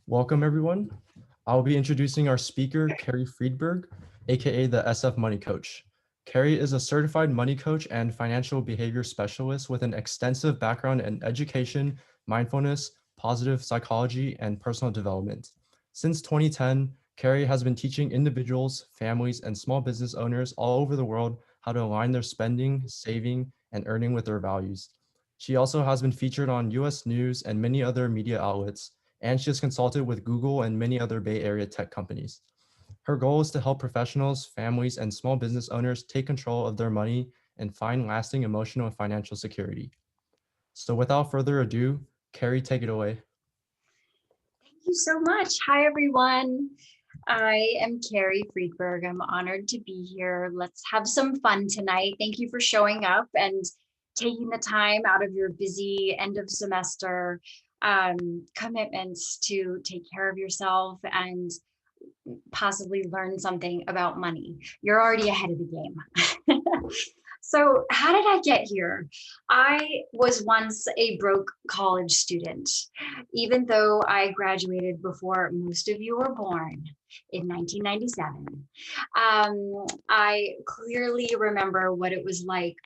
Welcome, everyone. I'll be introducing our speaker, Carrie Friedberg, aka the SF Money Coach. Carrie is a certified money coach and financial behavior specialist with an extensive background in education, mindfulness, positive psychology, and personal development. Since 2010, Carrie has been teaching individuals, families, and small business owners all over the world how to align their spending, saving, and earning with their values. She also has been featured on US News and many other media outlets, and she has consulted with Google and many other Bay Area tech companies. Her goal is to help professionals, families, and small business owners take control of their money and find lasting emotional and financial security. So without further ado, Carrie, take it away. Thank you so much. Hi, everyone. I am Carrie Friedberg. I'm honored to be here. Let's have some fun tonight. Thank you for showing up and taking the time out of your busy end of semester commitments to take care of yourself and possibly learn something about money. You're already ahead of the game. So, how did I get here? I was once a broke college student, even though I graduated before most of you were born in 1997. I clearly remember what it was like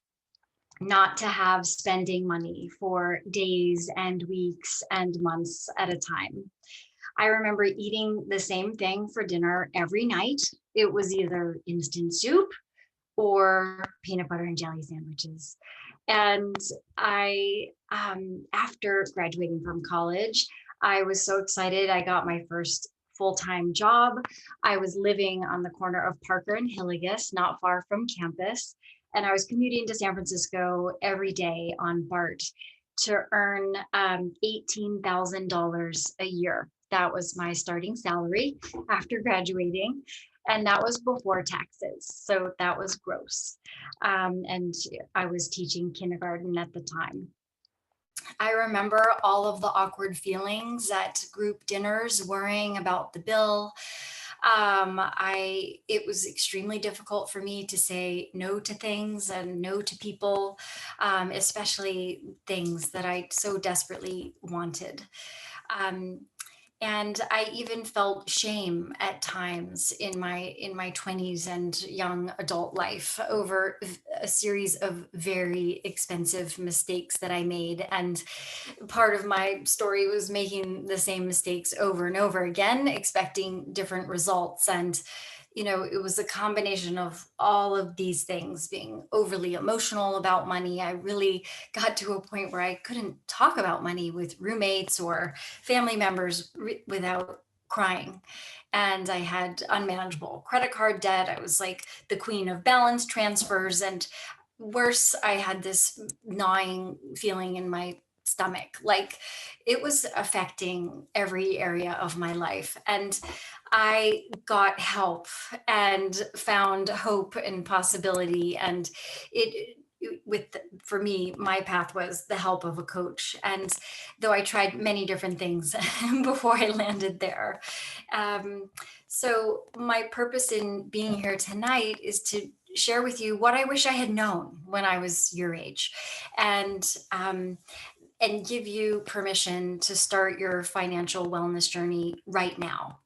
not to have spending money for days and weeks and months at a time. I remember eating the same thing for dinner every night. It was either instant soup or peanut butter and jelly sandwiches. And after graduating from college, I was so excited. I got my first full-time job. I was living on the corner of Parker and Hillegas, not far from campus. And I was commuting to San Francisco every day on BART to earn $18,000 a year. That was my starting salary after graduating. And that was before taxes. So that was gross. And I was teaching kindergarten at the time. I remember all of the awkward feelings at group dinners, worrying about the bill. It was extremely difficult for me to say no to things and no to people, especially things that I so desperately wanted. Um, and I even felt shame at times in my 20s and young adult life over a series of very expensive mistakes that I made. And part of my story was making the same mistakes over and over again, expecting different results. And it was a combination of all of these things, being overly emotional about money. I really got to a point where I couldn't talk about money with roommates or family members without crying. And I had unmanageable credit card debt. I was like the queen of balance transfers. And worse, I had this gnawing feeling in my stomach. Like it was affecting every area of my life. And I got help and found hope and possibility. And for me, my path was the help of a coach. And though I tried many different things before I landed there. So my purpose in being here tonight is to share with you what I wish I had known when I was your age, and give you permission to start your financial wellness journey right now.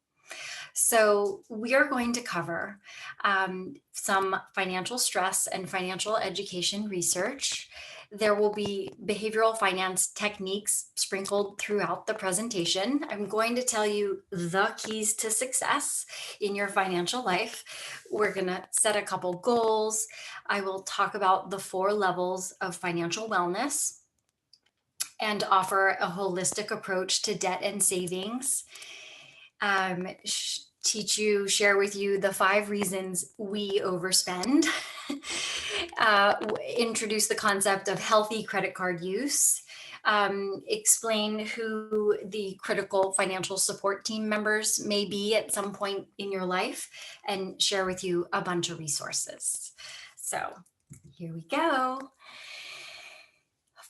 So we are going to cover some financial stress and financial education research. There will be behavioral finance techniques sprinkled throughout the presentation. I'm going to tell you the keys to success in your financial life. We're going to set a couple goals. I will talk about the 4 levels of financial wellness and offer a holistic approach to debt and savings. Share with you the 5 reasons we overspend, introduce the concept of healthy credit card use, explain who the critical financial support team members may be at some point in your life, and share with you a bunch of resources. So here we go.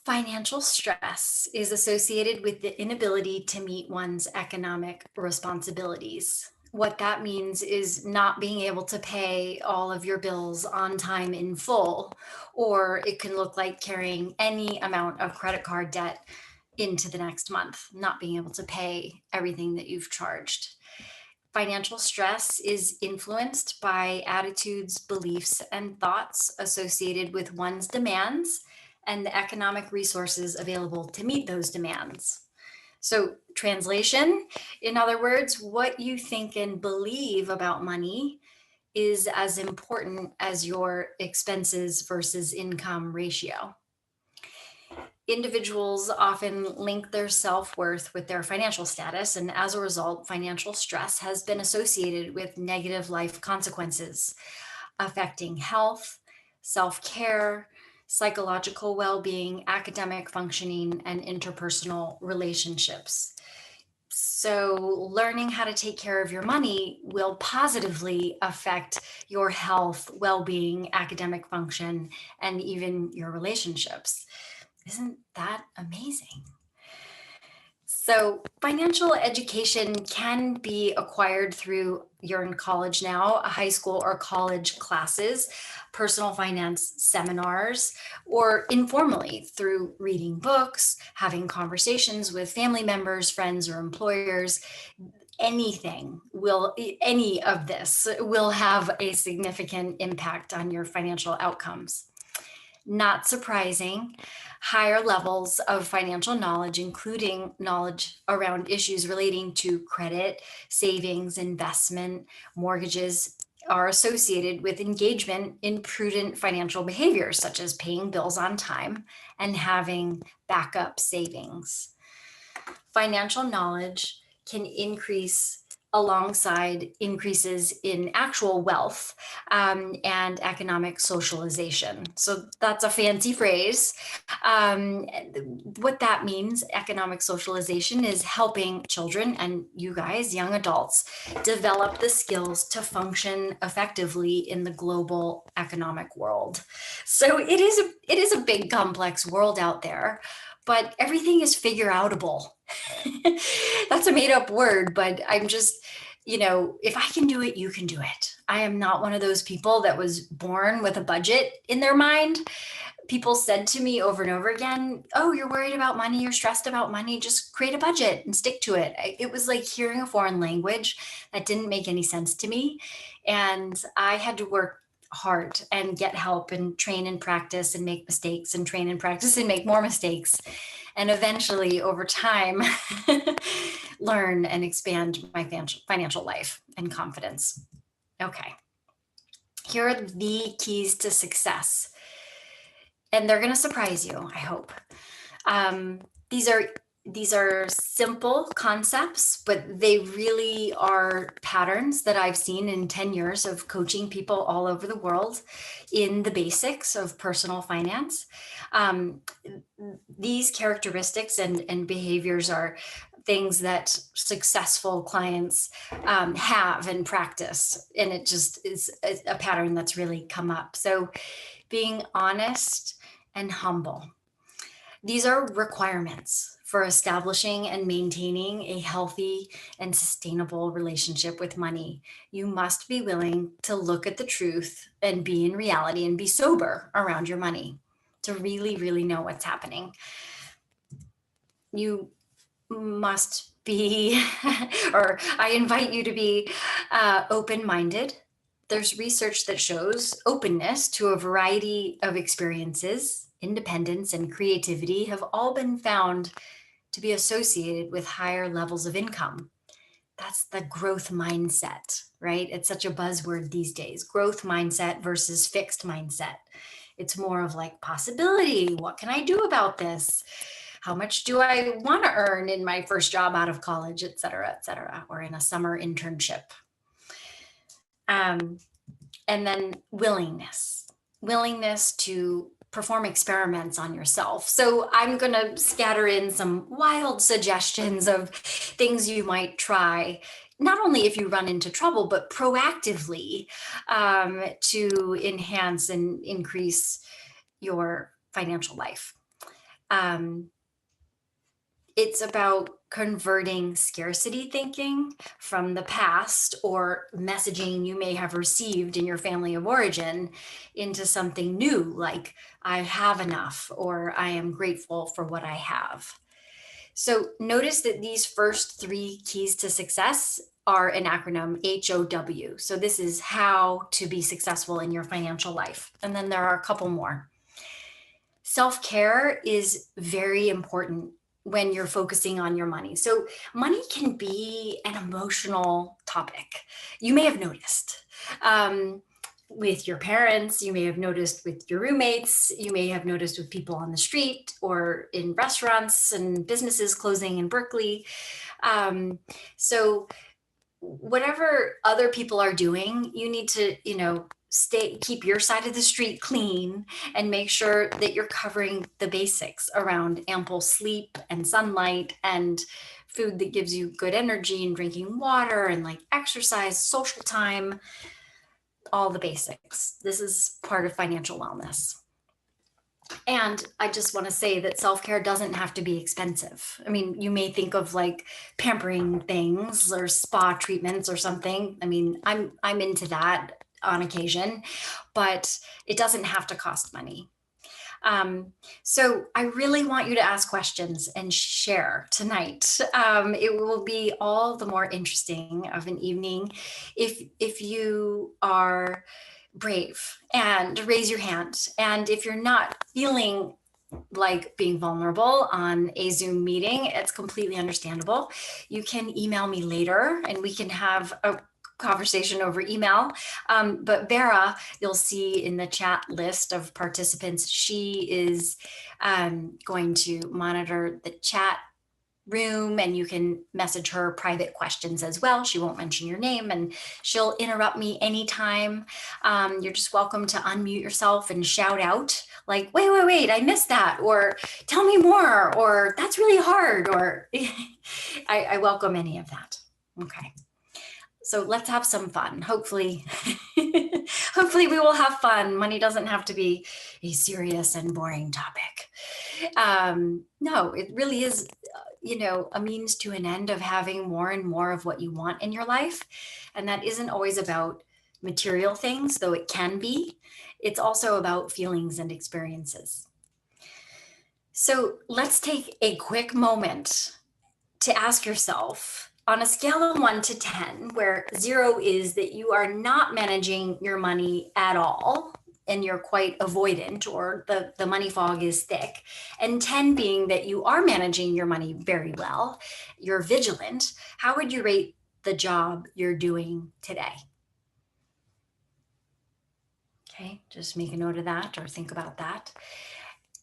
Financial stress is associated with the inability to meet one's economic responsibilities. What that means is not being able to pay all of your bills on time in full, or it can look like carrying any amount of credit card debt into the next month, not being able to pay everything that you've charged. Financial stress is influenced by attitudes, beliefs, and thoughts associated with one's demands and the economic resources available to meet those demands. So, translation, in other words, what you think and believe about money is as important as your expenses versus income ratio. Individuals often link their self-worth with their financial status, and as a result, financial stress has been associated with negative life consequences affecting health, self-care, psychological well-being, academic functioning, and interpersonal relationships. So, learning how to take care of your money will positively affect your health, well being, academic function, and even your relationships. Isn't that amazing? So, financial education can be acquired through, you're in college now, a high school or college classes, personal finance seminars, or informally through reading books, having conversations with family members, friends, or employers. Any of this will have a significant impact on your financial outcomes. Not surprising, higher levels of financial knowledge, including knowledge around issues relating to credit, savings, investment, mortgages, are associated with engagement in prudent financial behaviors, such as paying bills on time and having backup savings. Financial knowledge can increase alongside increases in actual wealth and economic socialization. So that's a fancy phrase. Um, what that means, economic socialization, is helping children and you guys, young adults, develop the skills to function effectively in the global economic world. So it is a big, complex world out there, but everything is figure outable. That's a made up word, but I'm just, if I can do it, you can do it. I am not one of those people that was born with a budget in their mind. People said to me over and over again, "Oh, you're worried about money, you're stressed about money, just create a budget and stick to it." It was like hearing a foreign language that didn't make any sense to me. And I had to work hard and get help and train and practice and make mistakes and train and practice and make more mistakes. And eventually, over time, learn and expand my financial life and confidence. Okay, here are the keys to success. And they're going to surprise you, I hope. Um, these are simple concepts, but they really are patterns that I've seen in 10 years of coaching people all over the world in the basics of personal finance. These characteristics and behaviors are things that successful clients have and practice. And it just is a pattern that's really come up. So being honest and humble. These are requirements for establishing and maintaining a healthy and sustainable relationship with money. You must be willing to look at the truth and be in reality and be sober around your money to really, really know what's happening. You must be, or I invite you to be open-minded. There's research that shows openness to a variety of experiences, independence, and creativity have all been found to be associated with higher levels of income. That's the growth mindset, right? It's such a buzzword these days, growth mindset versus fixed mindset. It's more of like possibility. What can I do about this? How much do I want to earn in my first job out of college, et cetera, or in a summer internship? And then willingness to perform experiments on yourself. So I'm going to scatter in some wild suggestions of things you might try, not only if you run into trouble, but proactively to enhance and increase your financial life. It's about converting scarcity thinking from the past or messaging you may have received in your family of origin into something new, like I have enough or I am grateful for what I have. So notice that these first 3 keys to success are an acronym, HOW. So this is how to be successful in your financial life. And then there are a couple more. Self-care is very important when you're focusing on your money. So money can be an emotional topic. You may have noticed. With your parents, you may have noticed with your roommates, you may have noticed with people on the street or in restaurants and businesses closing in Berkeley. So whatever other people are doing, you need to, keep your side of the street clean and make sure that you're covering the basics around ample sleep and sunlight and food that gives you good energy and drinking water and like exercise, social time, all the basics. This is part of financial wellness. And I just want to say that self-care doesn't have to be expensive. I mean, you may think of like pampering things or spa treatments or something. I mean, I'm into that on occasion, but it doesn't have to cost money. So I really want you to ask questions and share tonight. It will be all the more interesting of an evening if you are brave and raise your hand. And if you're not feeling like being vulnerable on a Zoom meeting, it's completely understandable. You can email me later and we can have a conversation over email. But Vera, you'll see in the chat list of participants, she is going to monitor the chat room and you can message her private questions as well. She won't mention your name and she'll interrupt me anytime. You're just welcome to unmute yourself and shout out like, wait, I missed that, or tell me more, or that's really hard, or I welcome any of that. Okay. So let's have some fun. Hopefully, hopefully we will have fun. Money doesn't have to be a serious and boring topic. No, it really is, a means to an end of having more and more of what you want in your life. And that isn't always about material things, though it can be. It's also about feelings and experiences. So let's take a quick moment to ask yourself, on a scale of 1 to 10, where 0 is that you are not managing your money at all and you're quite avoidant, or the money fog is thick, and 10 being that you are managing your money very well, you're vigilant, how would you rate the job you're doing today? Okay, just make a note of that or think about that.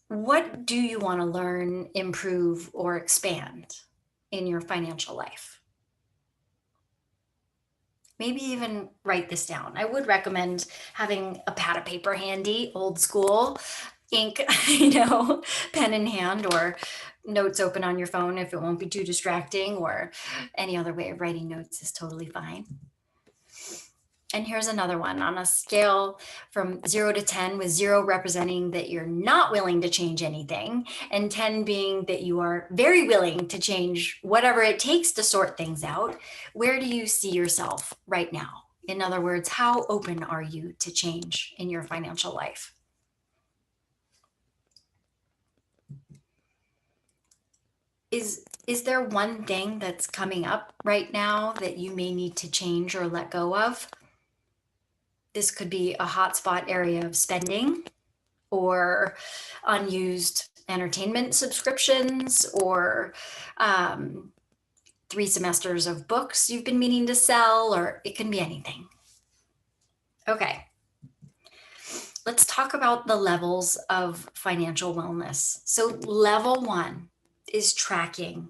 What do you want to learn, improve, or expand in your financial life? Maybe even write this down. I would recommend having a pad of paper handy, old school, ink, pen in hand, or notes open on your phone if it won't be too distracting, or any other way of writing notes is totally fine. And here's another one on a scale from 0 to 10, with 0 representing that you're not willing to change anything, and 10 being that you are very willing to change whatever it takes to sort things out. Where do you see yourself right now? In other words, how open are you to change in your financial life? Is there one thing that's coming up right now that you may need to change or let go of? This could be a hotspot area of spending, or unused entertainment subscriptions, or 3 semesters of books you've been meaning to sell, or it can be anything. Okay. Let's talk about the levels of financial wellness. So level 1 is tracking.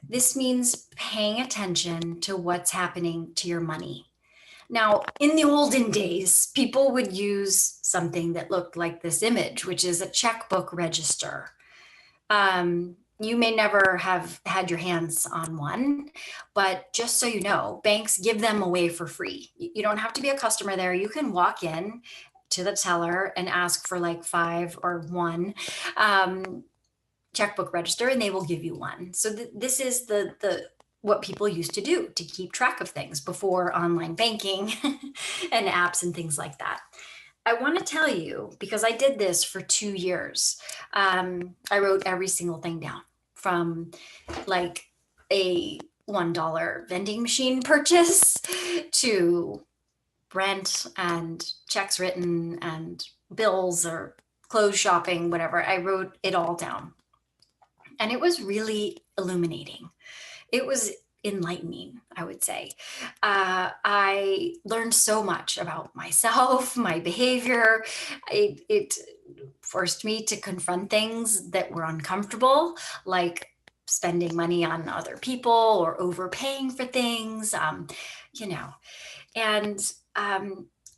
This means paying attention to what's happening to your money. Now, in the olden days, people would use something that looked like this image, which is a checkbook register. You may never have had your hands on one, but just so you know, banks give them away for free. You don't have to be a customer there. You can walk in to the teller and ask for like 5 or 1 checkbook register, and they will give you one. So this is the what people used to do to keep track of things before online banking and apps and things like that. I want to tell you, because I did this for 2 years, I wrote every single thing down from like a $1 vending machine purchase to rent and checks written and bills or clothes shopping, whatever. I wrote it all down. And it was really illuminating. It was enlightening, I would say. I learned so much about myself, my behavior. It forced me to confront things that were uncomfortable, like spending money on other people or overpaying for things, you know. And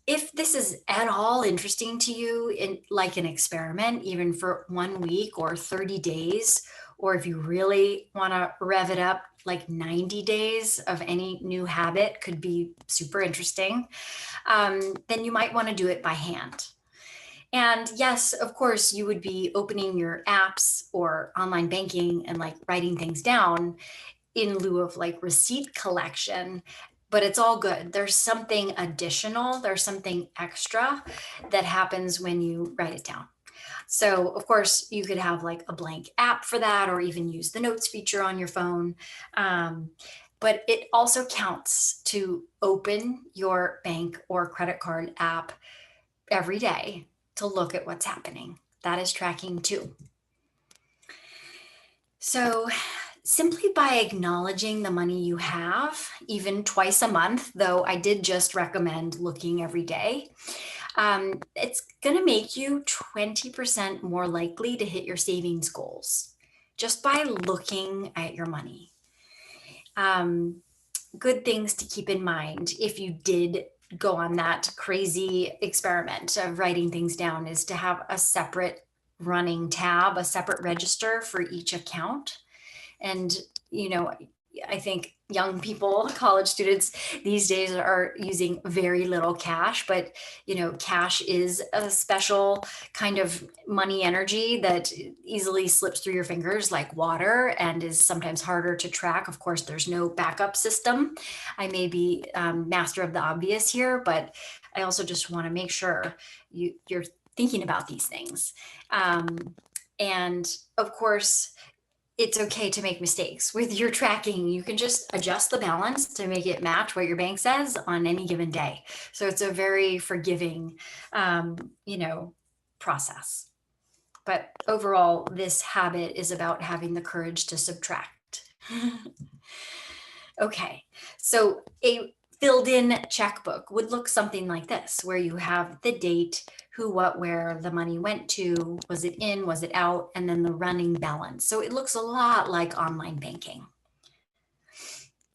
if this is at all interesting to you, in like an experiment, even for 1 week or 30 days, or if you really want to rev it up, like 90 days of any new habit could be super interesting, then you might want to do it by hand. And yes, of course, you would be opening your apps or online banking and like writing things down in lieu of like receipt collection, but it's all good. There's something additional, there's something extra that happens when you write it down. So of course you could have like a blank app for that, or even use the notes feature on your phone. But it also counts to open your bank or credit card app every day to look at what's happening. That is tracking too. So simply by acknowledging the money you have, even twice a month, though I did just recommend looking every day, it's going to make you 20% more likely to hit your savings goals just by looking at your money. Good things to keep in mind if you did go on that crazy experiment of writing things down is to have a separate running tab, a separate register for each account. And, you know, I think young people, college students these days are using very little cash, but, you know, cash is a special kind of money energy that easily slips through your fingers like water and is sometimes harder to track. Of course, there's no backup system. I may be master of the obvious here, but I also just want to make sure you're thinking about these things. And of course, it's okay to make mistakes with your tracking. You can just adjust the balance to make it match what your bank says on any given day. So it's a very forgiving, process. But overall, this habit is about having the courage to subtract. Okay, so a filled in checkbook would look something like this, where you have the date, who, what, where the money went to, was it in, was it out, and then the running balance. So it looks a lot like online banking.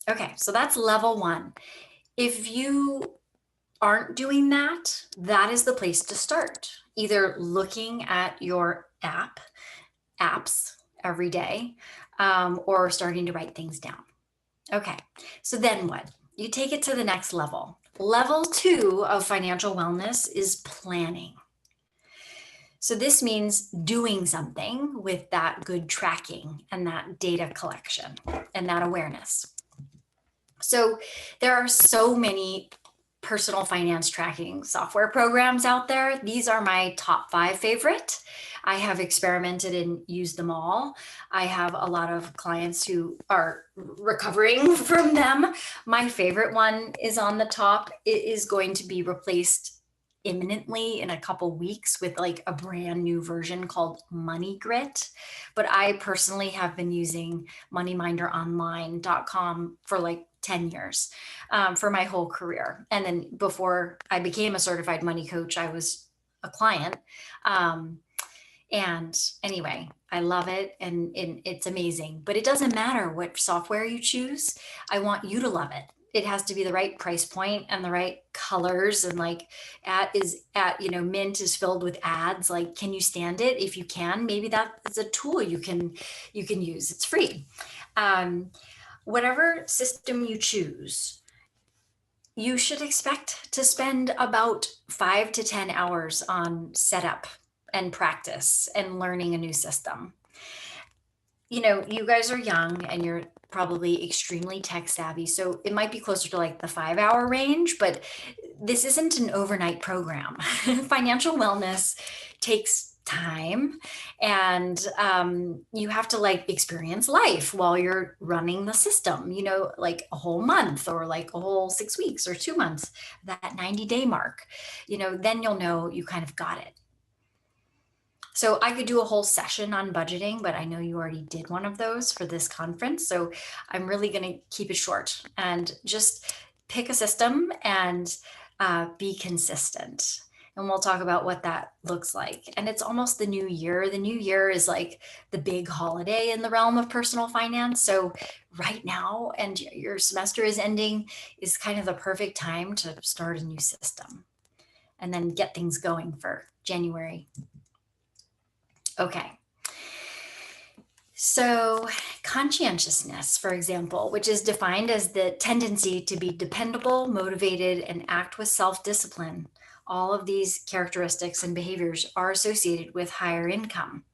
Okay, so that's level one. If you aren't doing that, that is the place to start. Either looking at your apps every day, or starting to write things down. Okay, so then what? You take it to the next level. Level 2 of financial wellness is planning. So this means doing something with that good tracking and that data collection and that awareness. So there are so many personal finance tracking software programs out there. These are my top 5 favorite. I have experimented and used them all. I have a lot of clients who are recovering from them. My favorite one is on the top. It is going to be replaced imminently in a couple weeks with like a brand new version called Money Grit. But I personally have been using moneyminderonline.com for like 10 years for my whole career. And then before I became a certified money coach, I was a client. And anyway, I love it and it's amazing, but it doesn't matter what software you choose. I want you to love it. It has to be the right price point and the right colors, and like Mint is filled with ads. Like, can you stand it? If you can, maybe that is a tool you can use. It's free. Whatever system you choose, you should expect to spend about 5 to 10 hours on setup and practice and learning a new system. You know, you guys are young and you're probably extremely tech savvy, so it might be closer to like the 5-hour range, but this isn't an overnight program. Financial wellness takes time, and you have to like experience life while you're running the system, you know, like a whole month or like a whole 6 weeks or 2 months, that 90-day mark, you know, then you'll know you kind of got it. So I could do a whole session on budgeting, but I know you already did one of those for this conference. So I'm really going to keep it short and just pick a system and be consistent. And we'll talk about what that looks like. And it's almost the new year. The new year is like the big holiday in the realm of personal finance. So right now, and your semester is ending, is kind of the perfect time to start a new system and then get things going for January. Okay. So conscientiousness, for example, which is defined as the tendency to be dependable, motivated, and act with self-discipline. All of these characteristics and behaviors are associated with higher income.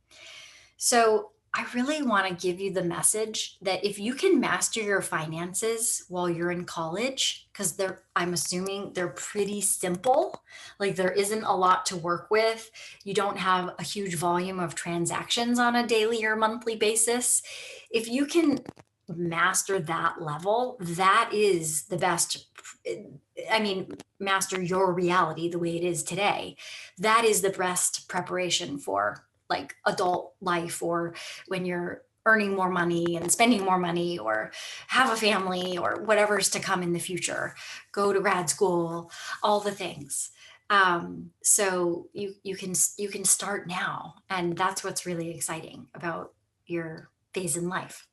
So I really want to give you the message that if you can master your finances while you're in college, because I'm assuming they're pretty simple, like there isn't a lot to work with. You don't have a huge volume of transactions on a daily or monthly basis. If you can master that level, that is the best. I mean, master your reality the way it is today. That is the best preparation for like adult life, or when you're earning more money and spending more money, or have a family, or whatever's to come in the future, go to grad school, all the things. So you can start now, and that's what's really exciting about your phase in life.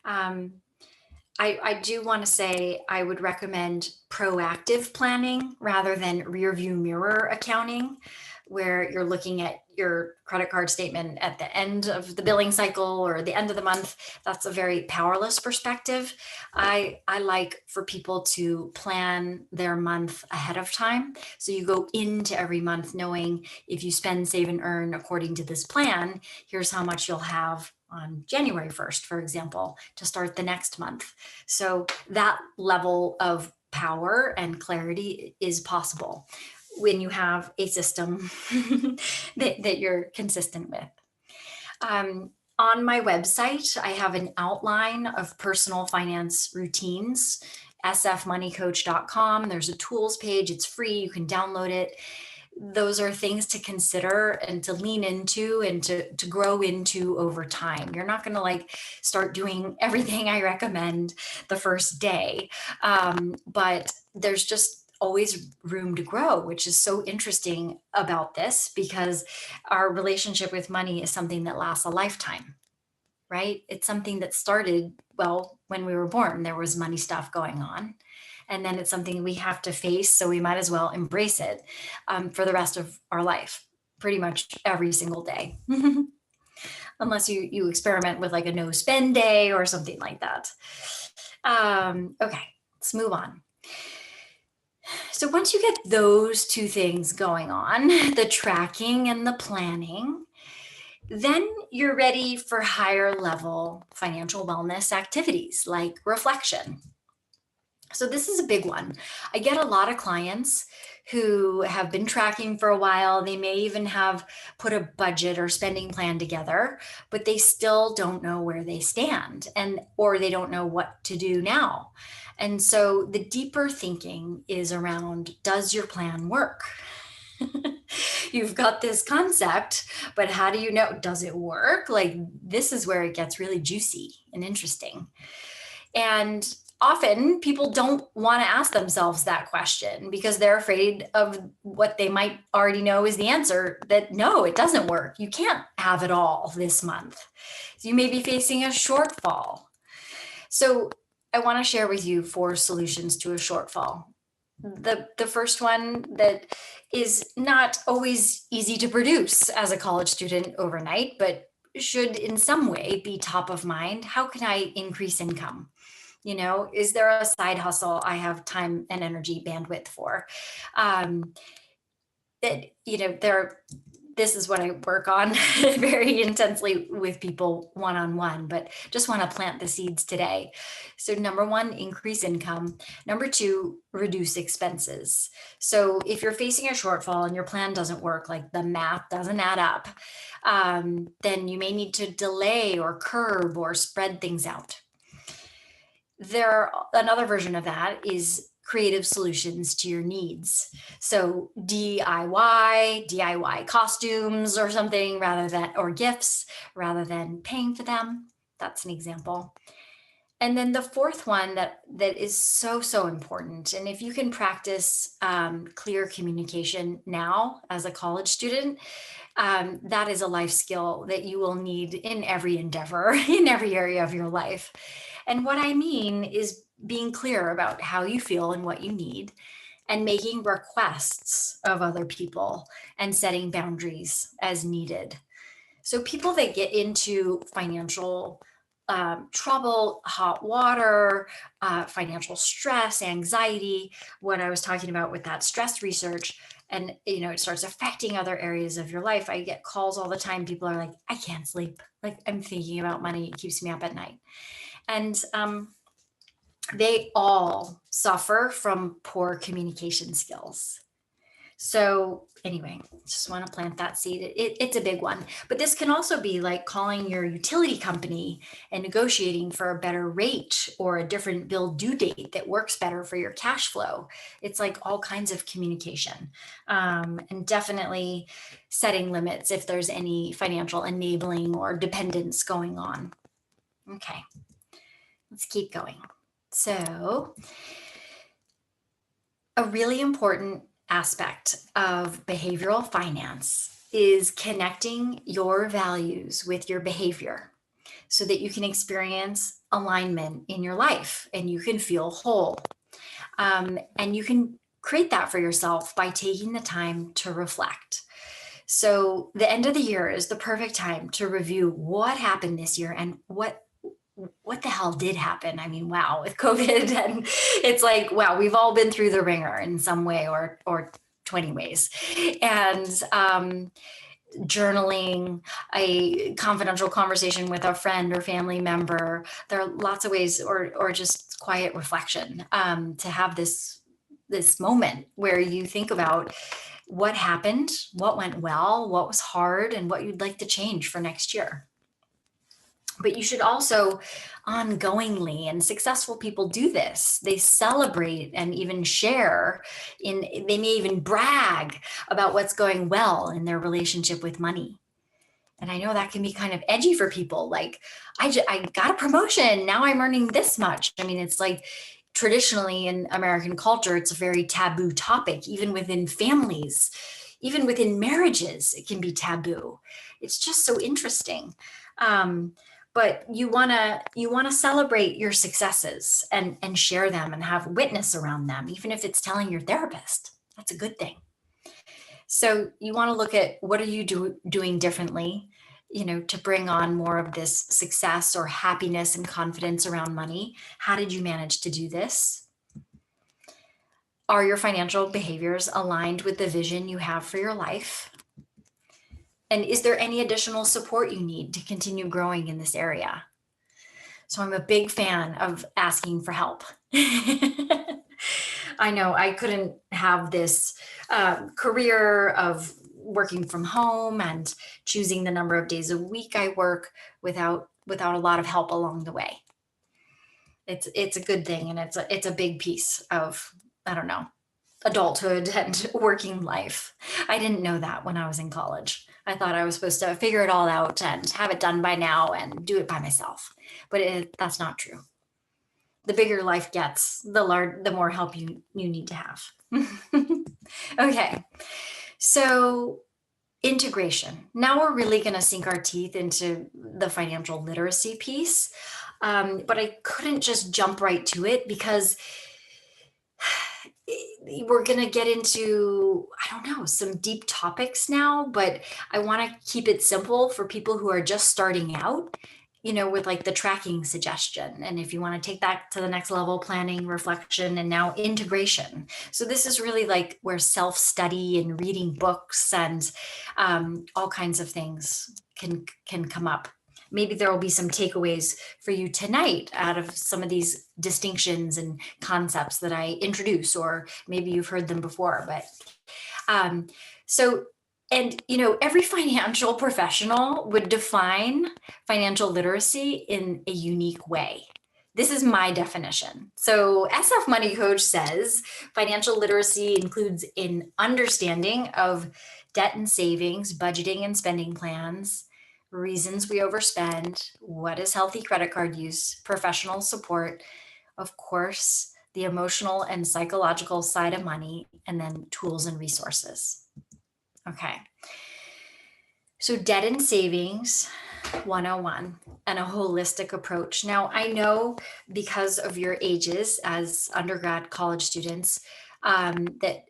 I do want to say I would recommend proactive planning rather than rear view mirror accounting, where you're looking at your credit card statement at the end of the billing cycle or the end of the month. That's a very powerless perspective. I like for people to plan their month ahead of time. So you go into every month knowing if you spend, save, and earn according to this plan, here's how much you'll have on January 1st, for example, to start the next month. So that level of power and clarity is possible when you have a system that you're consistent with. On my website, I have an outline of personal finance routines, sfmoneycoach.com. There's a tools page. It's free. You can download it. Those are things to consider and to lean into and to grow into over time. You're not going to like start doing everything I recommend the first day, but there's just always room to grow, which is so interesting about this, because our relationship with money is something that lasts a lifetime, right? It's something that started, well, when we were born, there was money stuff going on. And then it's something we have to face. So we might as well embrace it for the rest of our life, pretty much every single day. Unless you experiment with like a no spend day or something like that. Okay, let's move on. So once you get those two things going on, the tracking and the planning, then you're ready for higher level financial wellness activities like reflection. So this is a big one. I get a lot of clients who have been tracking for a while. They may even have put a budget or spending plan together, but they still don't know where they stand, or they don't know what to do now. And so the deeper thinking is around, does your plan work? You've got this concept, but how do you know, does it work? Like, this is where it gets really juicy and interesting. And often people don't want to ask themselves that question because they're afraid of what they might already know is the answer, that no, it doesn't work. You can't have it all this month. So you may be facing a shortfall. So I want to share with you 4 solutions to a shortfall. The first one that is not always easy to produce as a college student overnight, but should in some way be top of mind. How can I increase income? You know, is there a side hustle I have time and energy bandwidth for? That, you know, there are this is what I work on very intensely with people one-on-one, but just want to plant the seeds today. So number one, increase income. Number two, reduce expenses. So if you're facing a shortfall and your plan doesn't work, like the math doesn't add up, then you may need to delay or curb or spread things out. Another version of that is creative solutions to your needs. So DIY costumes or something or gifts rather than paying for them. That's an example. And then the fourth one that is so important, and if you can practice clear communication now as a college student, that is a life skill that you will need in every endeavor, in every area of your life. And what I mean is being clear about how you feel and what you need, and making requests of other people and setting boundaries as needed. So people that get into financial trouble, hot water, financial stress, anxiety, what I was talking about with that stress research, and it starts affecting other areas of your life. I get calls all the time. People are like, I can't sleep. Like, I'm thinking about money. It keeps me up at night. And they all suffer from poor communication skills. So anyway, just want to plant that seed. It's a big one, but this can also be like calling your utility company and negotiating for a better rate or a different bill due date that works better for your cash flow. It's like all kinds of communication, and definitely setting limits if there's any financial enabling or dependence going on. Okay, let's keep going. So a really important aspect of behavioral finance is connecting your values with your behavior so that you can experience alignment in your life and you can feel whole. And you can create that for yourself by taking the time to reflect. So the end of the year is the perfect time to review what happened this year and what the hell did happen? I mean, wow, with COVID, and it's like, wow, we've all been through the ringer in some way or 20 ways. And journaling, a confidential conversation with a friend or family member. There are lots of ways, or just quiet reflection, to have this moment where you think about what happened, what went well, what was hard, and what you'd like to change for next year. But you should also ongoingly, and successful people do this, they celebrate and even share, they may even brag about what's going well in their relationship with money. And I know that can be kind of edgy for people. Like, I got a promotion, now I'm earning this much. I mean, it's like traditionally in American culture, it's a very taboo topic, even within families, even within marriages, it can be taboo. It's just so interesting. But you want to celebrate your successes and share them and have witness around them, even if it's telling your therapist. That's a good thing. So you want to look at what are you doing differently, to bring on more of this success or happiness and confidence around money. How did you manage to do this? Are your financial behaviors aligned with the vision you have for your life? And is there any additional support you need to continue growing in this area? So I'm a big fan of asking for help. I know I couldn't have this career of working from home and choosing the number of days a week I work without a lot of help along the way. It's a good thing, and it's a big piece of, I don't know, adulthood and working life. I didn't know that when I was in college. I thought I was supposed to figure it all out and have it done by now and do it by myself. But that's not true. The bigger life gets, the more help you need to have. Okay, so integration. Now we're really going to sink our teeth into the financial literacy piece. But I couldn't just jump right to it because we're going to get into, I don't know, some deep topics now, but I want to keep it simple for people who are just starting out with like the tracking suggestion. And if you want to take that to the next level, planning, reflection, and now integration. So this is really like where self-study and reading books and all kinds of things can come up. Maybe there will be some takeaways for you tonight out of some of these distinctions and concepts that I introduce, or maybe you've heard them before, but um, so, and every financial professional would define financial literacy in a unique way. This is my definition. So SF Money Coach says financial literacy includes an understanding of debt and savings, budgeting and spending plans, reasons we overspend, what is healthy credit card use, professional support, of course, the emotional and psychological side of money, and then tools and resources. Okay. So debt and savings 101 and a holistic approach. Now, I know because of your ages as undergrad college students, that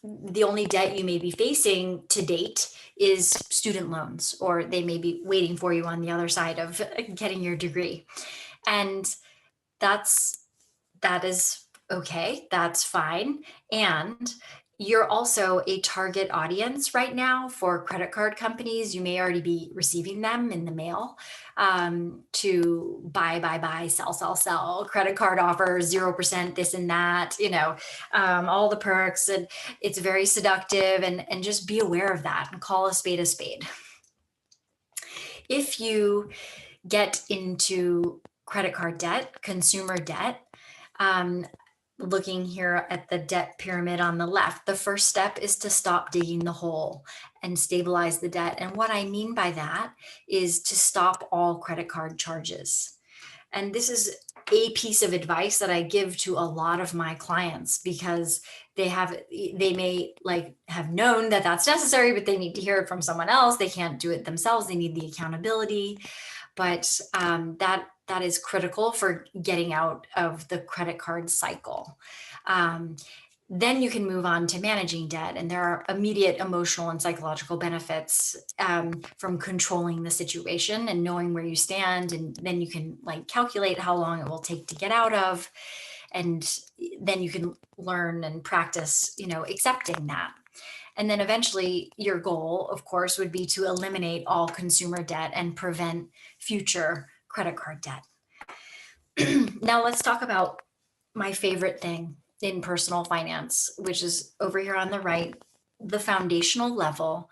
the only debt you may be facing to date is student loans, or they may be waiting for you on the other side of getting your degree. And that is okay. That's fine. And you're also a target audience right now for credit card companies. You may already be receiving them in the mail to buy, sell, credit card offers, 0%, this and that, all the perks. And it's very seductive, and just be aware of that and call a spade a spade. If you get into credit card debt, consumer debt, looking here at the debt pyramid on the left, the first step is to stop digging the hole and stabilize the debt. And what I mean by that is to stop all credit card charges. And this is a piece of advice that I give to a lot of my clients, because they may like have known that that's necessary, but they need to hear it from someone else. They can't do it themselves. They need the accountability. But that is critical for getting out of the credit card cycle. Then you can move on to managing debt, and there are immediate emotional and psychological benefits from controlling the situation and knowing where you stand, and then you can like calculate how long it will take to get out of, and then you can learn and practice, accepting that. And then eventually your goal, of course, would be to eliminate all consumer debt and prevent future credit card debt. Now let's talk about my favorite thing in personal finance, which is over here on the right. The foundational level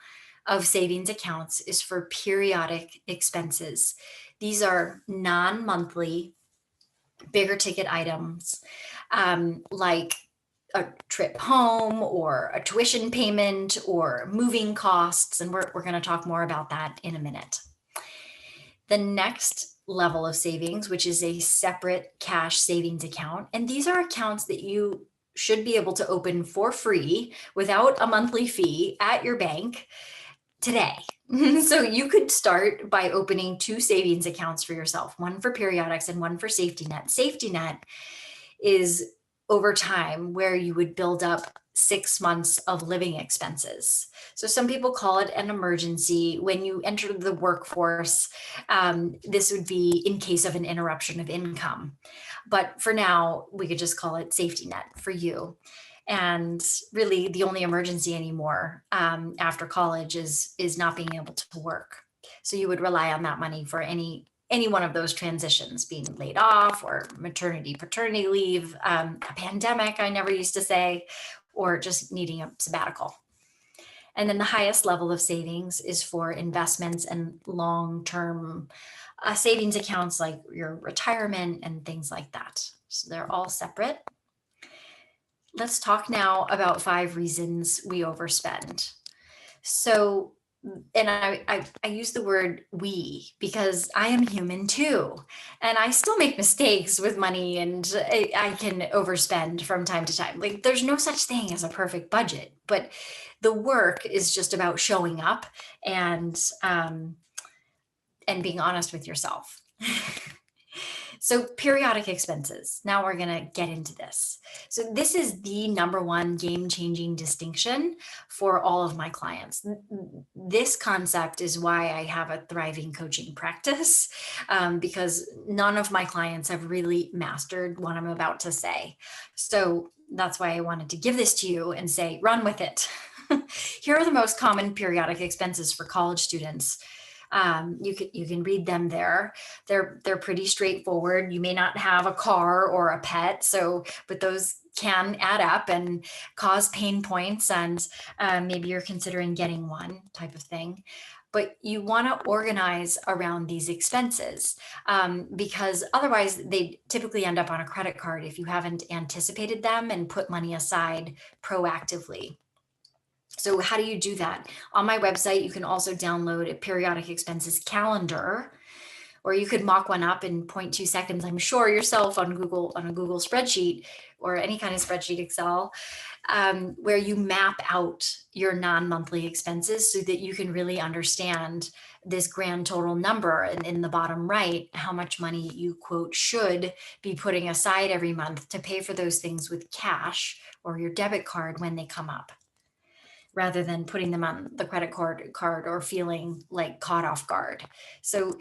of savings accounts is for periodic expenses. These are non-monthly, bigger ticket items, like a trip home or a tuition payment or moving costs. And we're going to talk more about that in a minute. The next level of savings, which is a separate cash savings account. And these are accounts that you should be able to open for free without a monthly fee at your bank today. So you could start by opening 2 savings accounts for yourself, one for periodics and one for safety net. Safety net is over time where you would build up 6 months of living expenses. So some people call it an emergency. When you enter the workforce, this would be in case of an interruption of income. But for now, we could just call it safety net for you. And really the only emergency anymore after college is not being able to work. So you would rely on that money for any one of those transitions, being laid off or maternity, paternity leave, a pandemic, I never used to say, or just needing a sabbatical. And then the highest level of savings is for investments and long-term savings accounts like your retirement and things like that. So they're all separate. Let's talk now about 5 reasons we overspend. So, and I use the word we because I am human too. And I still make mistakes with money, and I can overspend from time to time. Like there's no such thing as a perfect budget, but the work is just about showing up and being honest with yourself. So periodic expenses. Now we're going to get into this. So this is the number one game-changing distinction for all of my clients. This concept is why I have a thriving coaching practice, because none of my clients have really mastered what I'm about to say. So that's why I wanted to give this to you and say, run with it. Here are the most common periodic expenses for college students. You can read them there. They're pretty straightforward. You may not have a car or a pet, but those can add up and cause pain points, and maybe you're considering getting one, type of thing. But you want to organize around these expenses, because otherwise they typically end up on a credit card if you haven't anticipated them and put money aside proactively. So how do you do that? On my website, you can also download a periodic expenses calendar, or you could mock one up in 0.2 seconds, I'm sure, yourself on a Google spreadsheet or any kind of spreadsheet, Excel, where you map out your non-monthly expenses so that you can really understand this grand total number, and in the bottom right, how much money you, quote, should be putting aside every month to pay for those things with cash or your debit card when they come up, rather than putting them on the credit card or feeling like caught off guard. So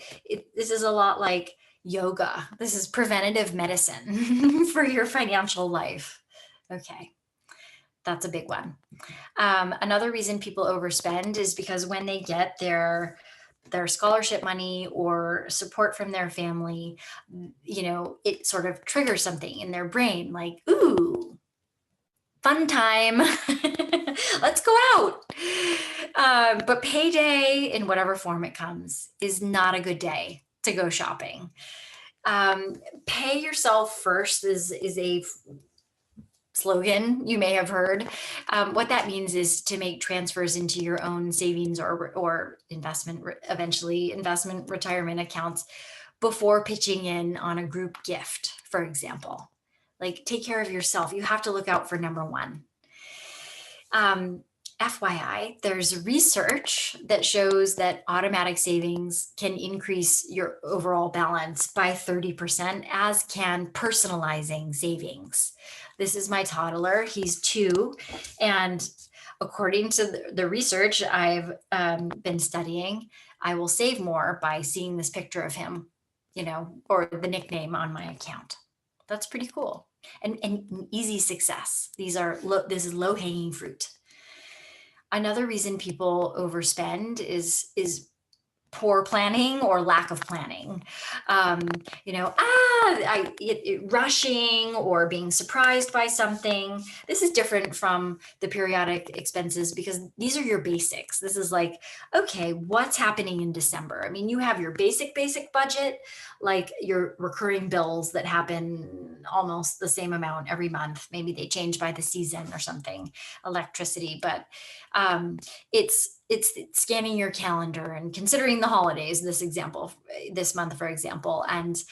this is a lot like yoga. This is preventative medicine for your financial life. Okay, that's a big one. Another reason people overspend is because when they get their scholarship money or support from their family, it sort of triggers something in their brain, like, ooh, fun time. Let's go out. But payday, in whatever form it comes, is not a good day to go shopping. Pay yourself first is a slogan you may have heard. What that means is to make transfers into your own savings or investment retirement accounts before pitching in on a group gift, for example. Like, take care of yourself. You have to look out for number one. FYI, there's research that shows that automatic savings can increase your overall balance by 30%, as can personalizing savings. This is my toddler. He's 2. And according to the research I've been studying, I will save more by seeing this picture of him, or the nickname on my account. That's pretty cool. And easy success. This is low-hanging fruit. Another reason people overspend is poor planning or lack of planning. Rushing or being surprised by something. This is different from the periodic expenses because these are your basics. This is like, okay, what's happening in December? I mean, you have your basic budget, like your recurring bills that happen almost the same amount every month. Maybe they change by the season or something, electricity, but it's scanning your calendar and considering the holidays, this month, for example, and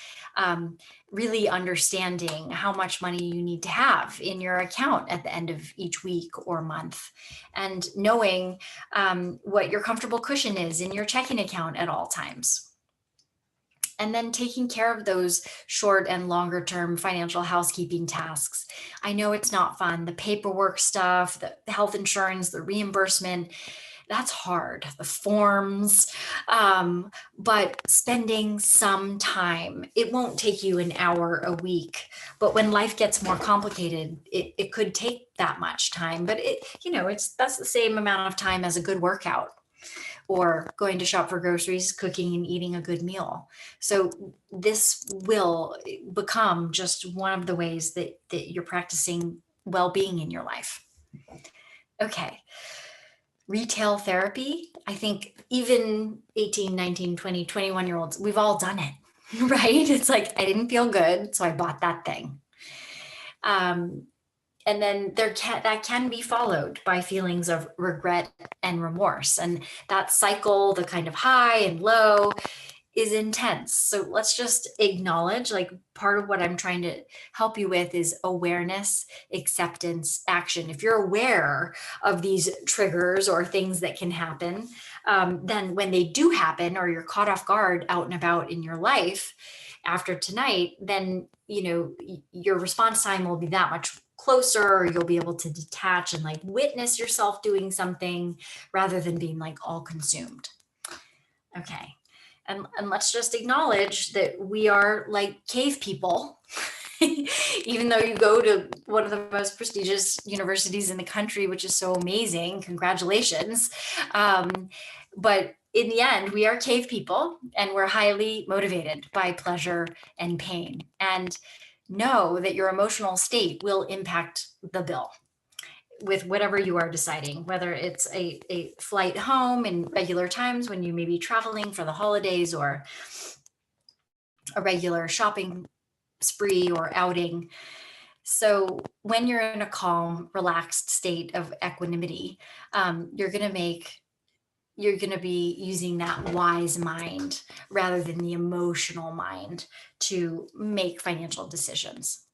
really understanding how much money you need to have in your account at the end of each week or month, and knowing what your comfortable cushion is in your checking account at all times. And then taking care of those short and longer term financial housekeeping tasks. I know it's not fun. The paperwork stuff, the health insurance, the reimbursement, that's hard. The forms, but spending some time. It won't take you an hour a week, but when life gets more complicated, it could take that much time. But that's the same amount of time as a good workout, or going to shop for groceries, cooking and eating a good meal. So this will become just one of the ways that you're practicing well-being in your life. Okay. Retail therapy. I think even 18, 19, 20, 21-year-olds, we've all done it, right? It's like, I didn't feel good, so I bought that thing. And then that can be followed by feelings of regret and remorse. And that cycle, the kind of high and low, is intense. So let's just acknowledge, like, part of what I'm trying to help you with is awareness, acceptance, action. If you're aware of these triggers or things that can happen, then when they do happen, or you're caught off guard out and about in your life, after tonight, then, your response time will be that much closer. You'll be able to detach and like witness yourself doing something rather than being like all consumed. Okay. And let's just acknowledge that we are like cave people. Even though you go to one of the most prestigious universities in the country, which is so amazing, congratulations. But in the end, we are cave people and we're highly motivated by pleasure and pain. And know that your emotional state will impact the bill with whatever you are deciding, whether it's a flight home in regular times when you may be traveling for the holidays, or a regular shopping spree or outing. So when you're in a calm, relaxed state of equanimity, you're going to be using that wise mind rather than the emotional mind to make financial decisions.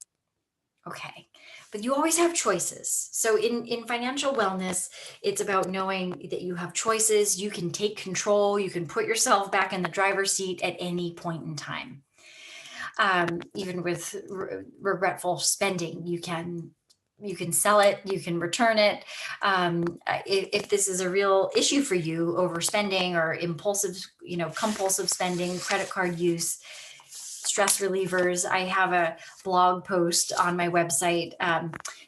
Okay. But you always have choices. So in financial wellness, it's about knowing that you have choices. You can take control. You can put yourself back in the driver's seat at any point in time. Even with regretful spending, you can sell it, you can return it. If this is a real issue for you, overspending or impulsive, compulsive spending, credit card use, stress relievers. I have a blog post on my website,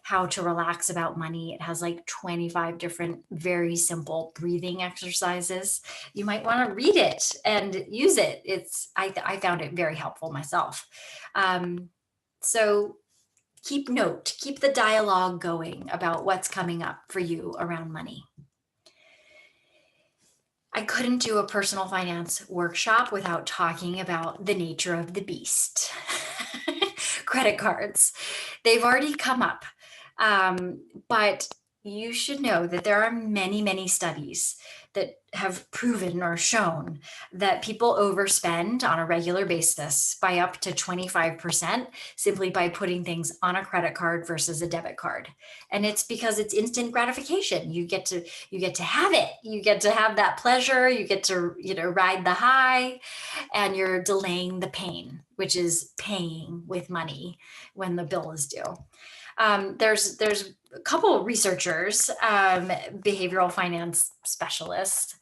how to relax about money. It has like 25 different, very simple breathing exercises. You might want to read it and use it. I found it very helpful myself. So keep the dialogue going about what's coming up for you around money. I couldn't do a personal finance workshop without talking about the nature of the beast. Credit cards. They've already come up, but you should know that there are many, many studies that have proven or shown that people overspend on a regular basis by up to 25% simply by putting things on a credit card versus a debit card. And it's because it's instant gratification. You get to have it. You get to have that pleasure. You get to, ride the high, and you're delaying the pain, which is paying with money when the bill is due. There's a couple of researchers, behavioral finance specialists,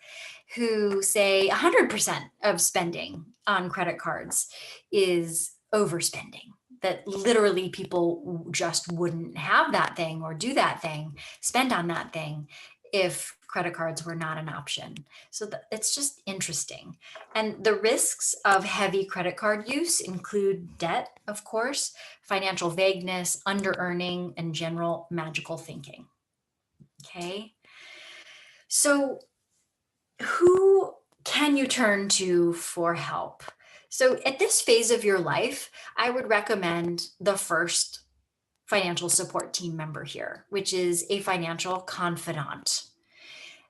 who say 100% of spending on credit cards is overspending. That literally people just wouldn't have that thing or do that thing, spend on that thing, if credit cards were not an option. So it's just interesting. And the risks of heavy credit card use include debt, of course, financial vagueness, under-earning, and general magical thinking. Okay. So who can you turn to for help? So at this phase of your life, I would recommend the first financial support team member here, which is a financial confidant.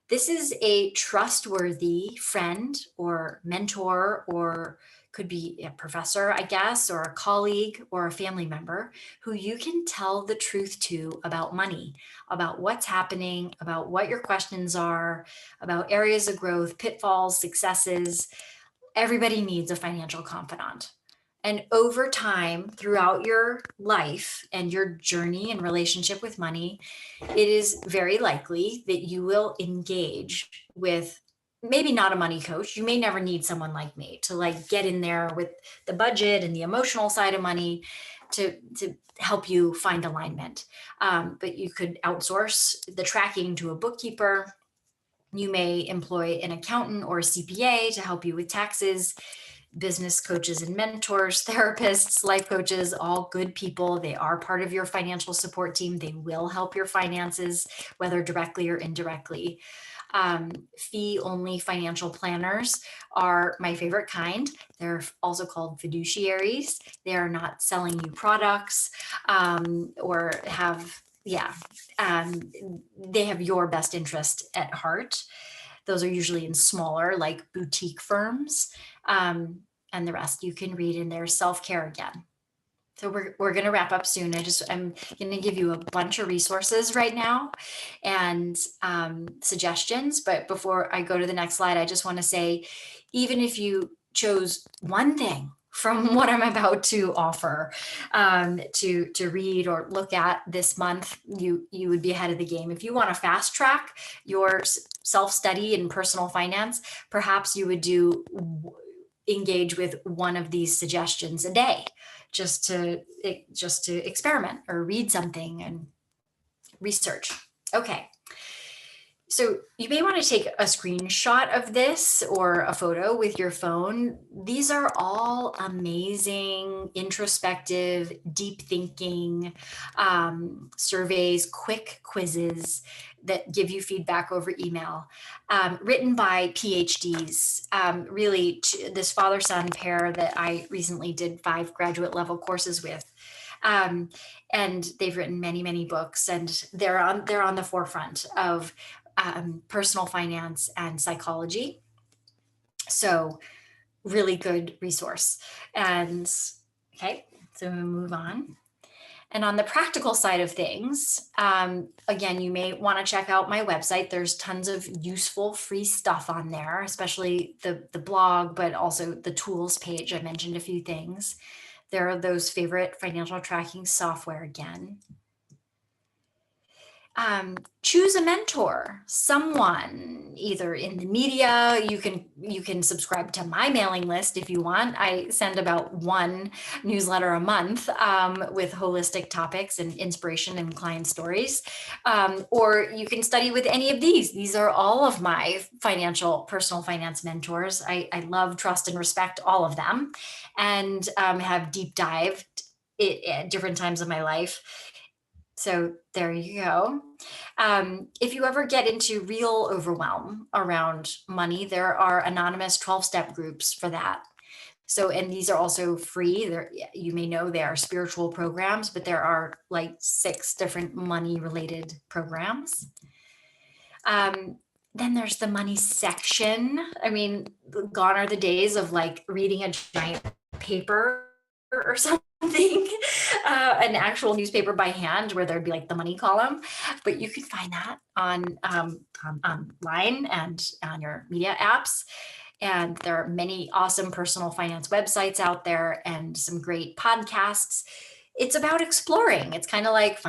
This is a trustworthy friend or mentor, or could be a professor, I guess, or a colleague or a family member who you can tell the truth to about money, about what's happening, about what your questions are, about areas of growth, pitfalls, successes. Everybody needs a financial confidant. And over time, throughout your life and your journey and relationship with money, it is very likely that you will engage with maybe not a money coach. You may never need someone like me to like get in there with the budget and the emotional side of money to help you find alignment. But you could outsource the tracking to a bookkeeper. You may employ an accountant or a CPA to help you with taxes. Business coaches and mentors, therapists, life coaches, all good people. They are part of your financial support team. They will help your finances, whether directly or indirectly. Fee-only financial planners are my favorite kind. They're also called fiduciaries. They are not selling you products or have, they have your best interest at heart. Those are usually in smaller, like boutique firms. And the rest you can read in their self-care again. So we're going to wrap up soon. I'm going to give you a bunch of resources right now and suggestions. But before I go to the next slide, I just want to say, even if you chose one thing from what I'm about to offer to read or look at this month, you would be ahead of the game. If you want to fast track your self-study in personal finance, perhaps you would engage with one of these suggestions a day, just to experiment or read something and research. Okay. So you may want to take a screenshot of this or a photo with your phone. These are all amazing, introspective, deep thinking surveys, quick quizzes that give you feedback over email, written by PhDs. Really, this father-son pair that I recently did 5 graduate level courses with. And they've written many, many books, and they're on the forefront of personal finance and psychology. So really good resource. And okay, so we'll move on. And on the practical side of things, again, you may want to check out my website. There's tons of useful free stuff on there, especially the blog, but also the tools page. I mentioned a few things. There are those favorite financial tracking software again. Choose a mentor, someone either in the media. You can subscribe to my mailing list if you want. I send about 1 newsletter a month with holistic topics and inspiration and client stories. Or you can study with any of these. These are all of my personal finance mentors. I love, trust, and respect all of them, and have deep dived at different times of my life. So there you go. If you ever get into real overwhelm around money, there are anonymous 12-step groups for that. So, and these are also free. You may know they are spiritual programs, but there are like 6 different money related programs. Then there's the money section. I mean, gone are the days of like reading a giant paper or something, an actual newspaper by hand where there'd be like the money column, but you can find that on online and on your media apps. And there are many awesome personal finance websites out there and some great podcasts. It's about exploring. It's kind of like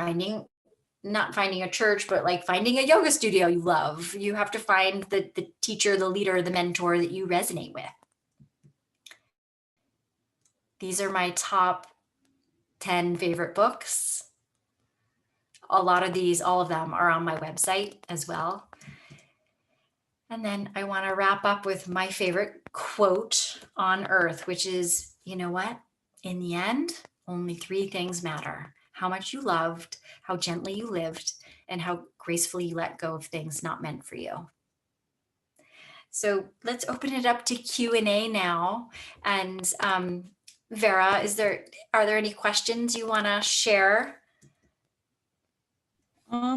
not finding a church, but like finding a yoga studio you love. You have to find the teacher, the leader, the mentor that you resonate with. These are my top 10 favorite books. A lot of these, all of them are on my website as well. And then I want to wrap up with my favorite quote on earth, which is, you know what? In the end, only 3 things matter: how much you loved, how gently you lived, and how gracefully you let go of things not meant for you. So let's open it up to Q&A now. And Vera, are there any questions you want to share?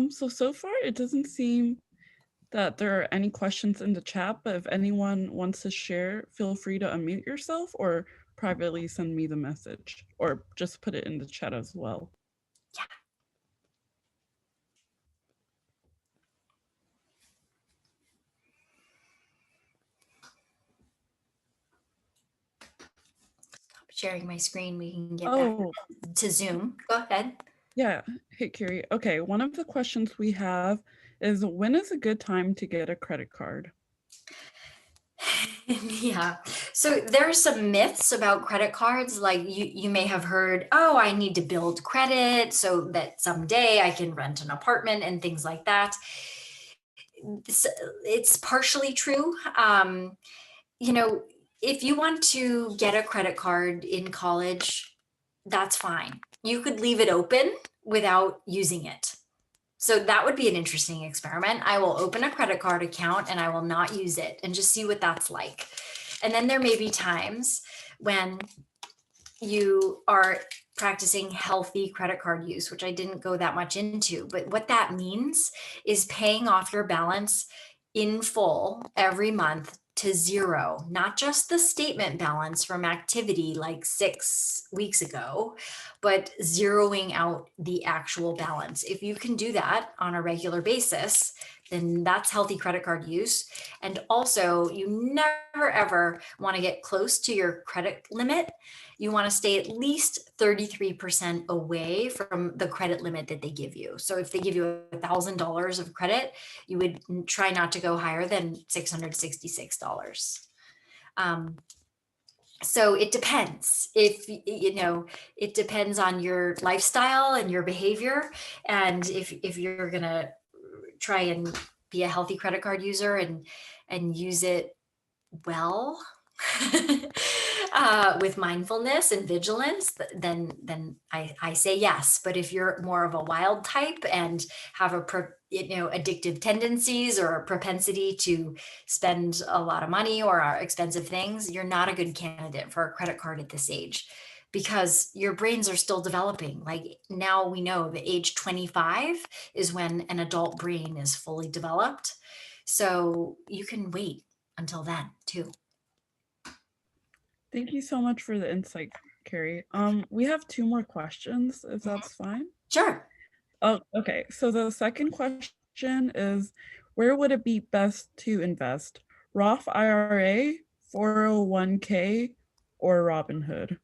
So far it doesn't seem that there are any questions in the chat, but if anyone wants to share, feel free to unmute yourself or privately send me the message, or just put it in the chat as well. Yeah. Stop sharing my screen. We can get back to Zoom. Go ahead. Yeah. Hey, Carrie. Okay. One of the questions we have is, when is a good time to get a credit card? Yeah. So there are some myths about credit cards. Like you may have heard, oh, I need to build credit so that someday I can rent an apartment and things like that. It's partially true. If you want to get a credit card in college, that's fine. You could leave it open without using it. So that would be an interesting experiment. I will open a credit card account and I will not use it and just see what that's like. And then there may be times when you are practicing healthy credit card use, which I didn't go that much into. But what that means is paying off your balance in full every month to 0, not just the statement balance from activity like 6 weeks ago, but zeroing out the actual balance. If you can do that on a regular basis, then that's healthy credit card use. And also, you never ever want to get close to your credit limit. You want to stay at least 33% away from the credit limit that they give you. So if they give you $1,000 of credit, you would try not to go higher than $666. So it depends. It depends on your lifestyle and your behavior. And if you're gonna try and be a healthy credit card user and use it well, with mindfulness and vigilance, then I say yes. But if you're more of a wild type and have addictive tendencies or a propensity to spend a lot of money or expensive things, you're not a good candidate for a credit card at this age, because your brains are still developing. Like now we know that age 25 is when an adult brain is fully developed. So you can wait until then too. Thank you so much for the insight, Carrie. We have 2 more questions, if that's fine. Sure. Oh, okay. So the second question is, where would it be best to invest? Roth IRA, 401k, or Robinhood?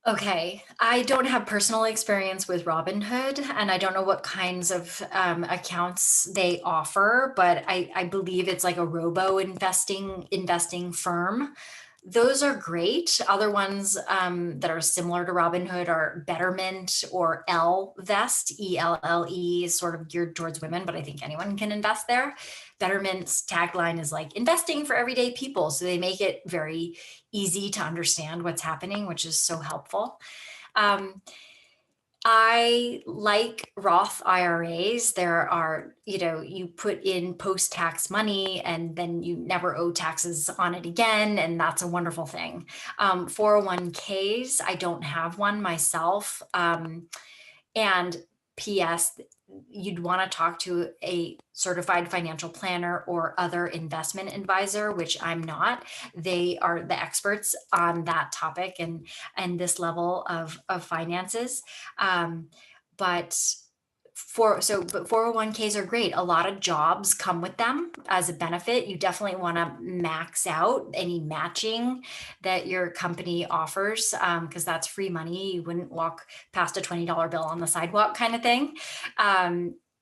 Okay, I don't have personal experience with Robinhood, and I don't know what kinds of accounts they offer, but I believe it's like a robo investing firm. Those are great. Other ones that are similar to Robinhood are Betterment or Ellevest, ELLE, sort of geared towards women, but I think anyone can invest there. Betterment's tagline is like investing for everyday people. So they make it very easy to understand what's happening, which is so helpful. I like Roth IRAs. There are, you put in post-tax money and then you never owe taxes on it again. And that's a wonderful thing. 401ks, I don't have one myself. And P.S., you'd want to talk to a certified financial planner or other investment advisor, which I'm not. They are the experts on that topic and this level of finances. But 401ks are great. A lot of jobs come with them as a benefit. You definitely want to max out any matching that your company offers, because that's free money. You wouldn't walk past a $20 bill on the sidewalk kind of thing.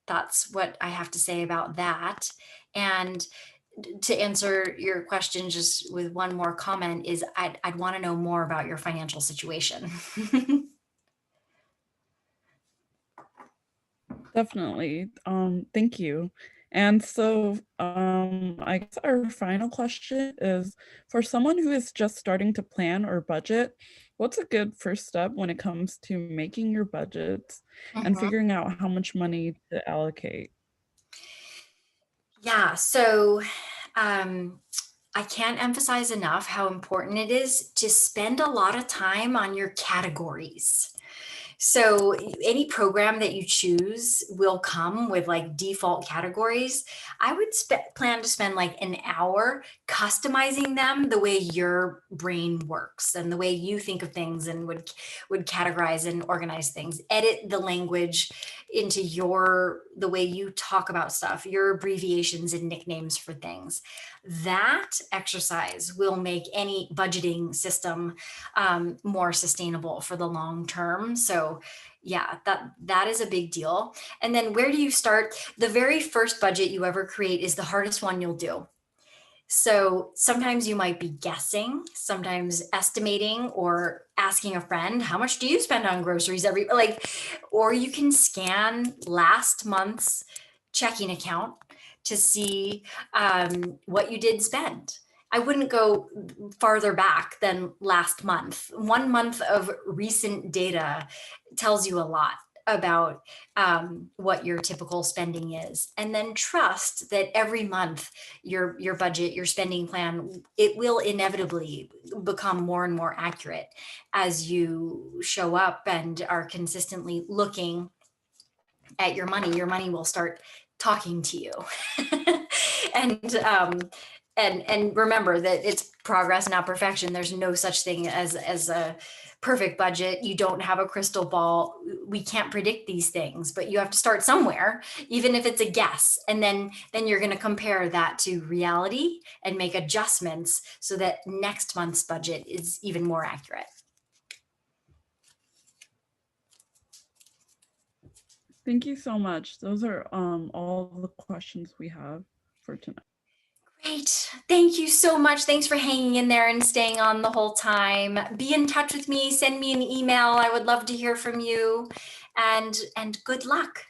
That's what I have to say about that. And to answer your question, just with one more comment, is I'd want to know more about your financial situation. Definitely. Thank you. And so I guess our final question is, for someone who is just starting to plan or budget, what's a good first step when it comes to making your budgets and figuring out how much money to allocate? Yeah, so I can't emphasize enough how important it is to spend a lot of time on your categories. So any program that you choose will come with like default categories. I would plan to spend like an hour customizing them the way your brain works and the way you think of things and would categorize and organize things. Edit the language into the way you talk about stuff, your abbreviations and nicknames for things. That exercise will make any budgeting system more sustainable for the long term. So yeah, that is a big deal. And then where do you start? The very first budget you ever create is the hardest one you'll do. So sometimes you might be guessing, sometimes estimating, or asking a friend, how much do you spend on groceries or you can scan last month's checking account to see what you did spend. I wouldn't go farther back than last month. 1 month of recent data tells you a lot about what your typical spending is. And then trust that every month your budget, your spending plan, it will inevitably become more and more accurate as you show up and are consistently looking at your money. Your money will start talking to you. And remember that it's progress, not perfection. There's no such thing as a perfect budget. You don't have a crystal ball. We can't predict these things, but you have to start somewhere, even if it's a guess. And then you're going to compare that to reality and make adjustments so that next month's budget is even more accurate. Thank you so much. Those are all the questions we have for tonight. Great. Thank you so much. Thanks for hanging in there and staying on the whole time. Be in touch with me. Send me an email. I would love to hear from you. And good luck.